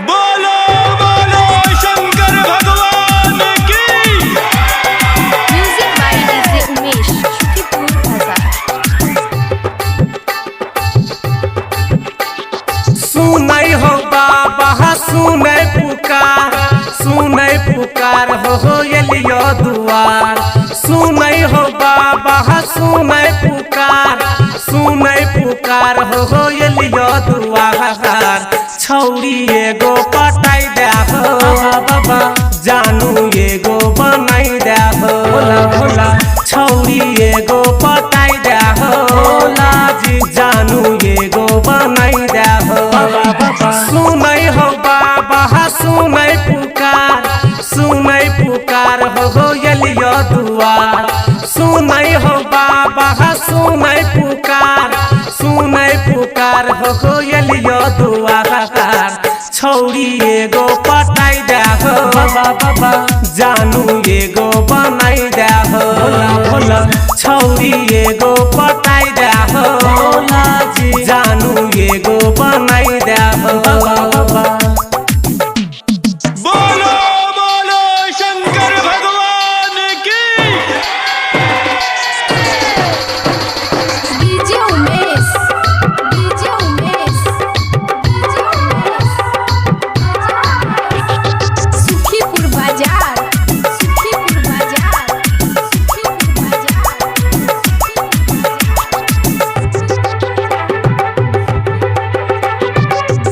बोलो बोलो शंकर भगवान की। Music by DJ Umesh, Shukipur बाजार। सुनै हो बाबा सुनै पुकार हो एलियो दुआर। सुनै हो बाबा सुनै पुकार हो एलियो दुआर। छौरी एगो पटाई दे हो बाबा, जानू एगो बनाई दे हो भोला। छौरी एगो पटाई दे हो लाजी, जानू एगो बनाई दे हो बाबा। सुनै हो बाबा सुनै पुकार हो एलियो दुआर। सुनै हो बाबा सुनै पुकार हो एलियो दुआर। छौरी एगो पटाई दे हो बाबा, जानू एगो बनाई दे हो भोला। छौरी एगो पटाई दे हो लाजी, जानू एगो बनाई दे हो बाबा। बोलो बोलो शंकर भगवान की। DJ Umesh, DJ Umesh, DJ Umesh. Sukhipur बाजार, सुखीपुर बाजार, सुखीपुर बाजार।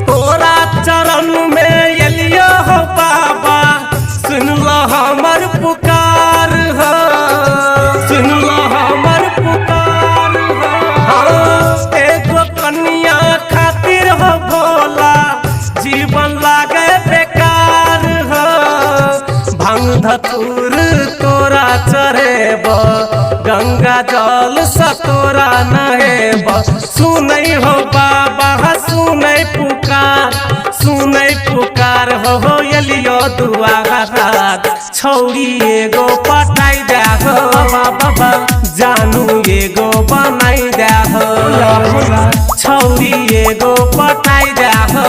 तोरा चरण में एलियो हो बाबा, सुन लो हमर पुकार हो, सुन लो हमर पुकार हो। एगो कन्या खातिर हो भोला, जीवन लागे बेकार हो। भांग धतूर तोरा चढ़ेब, गंगा जल से तोरा नहेब। सुनै हो बाबा सुनै पुकार हो एलियो दुआर। छौरी एगो पटाई दे हो बाबा, जानू एगो बनाई दे हो भोला। छौरी एगो पटाई दे हो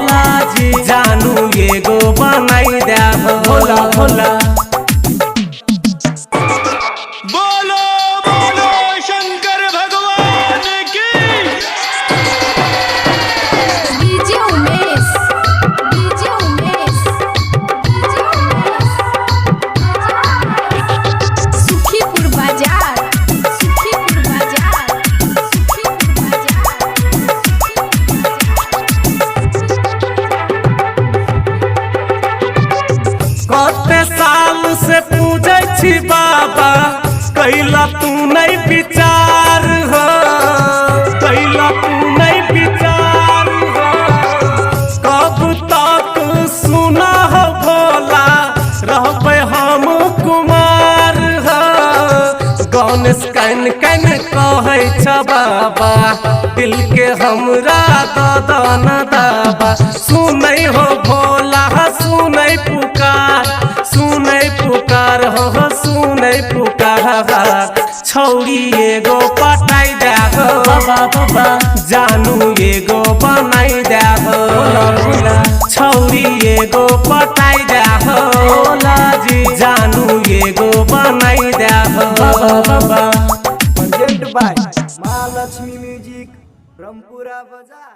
लाजी, जानू एगो बनाई दे हो भोला। बोलो बोलो शंकर भगवान की। DJ Umesh, DJ Umesh, DJ Umesh. Sukhipur बाजार, सुखीपुर बाजार, सुखीपुर बाजार। कते साल से पूजै छी बाबा, कैला तू नहीं विचार हो, कैला तू नहीं विचार हो। कब तक सुना हो भोला, रहबै हम कुमार हो। गणेश कैन कहै छ बाबा, दिल के हमरा ददन दाबा। सुनै हो भोला सुनै पुकार हो सुनै पुकार। छौरी एगो पटाई दे हो बाबा, जानू एगो बनाई दे हो भोला। छौरी एगो पटाई दे हो लाजी, जानू एगो बनाई दे हो बाबा। Present by Mahalakshmi music, Rampura बाजार।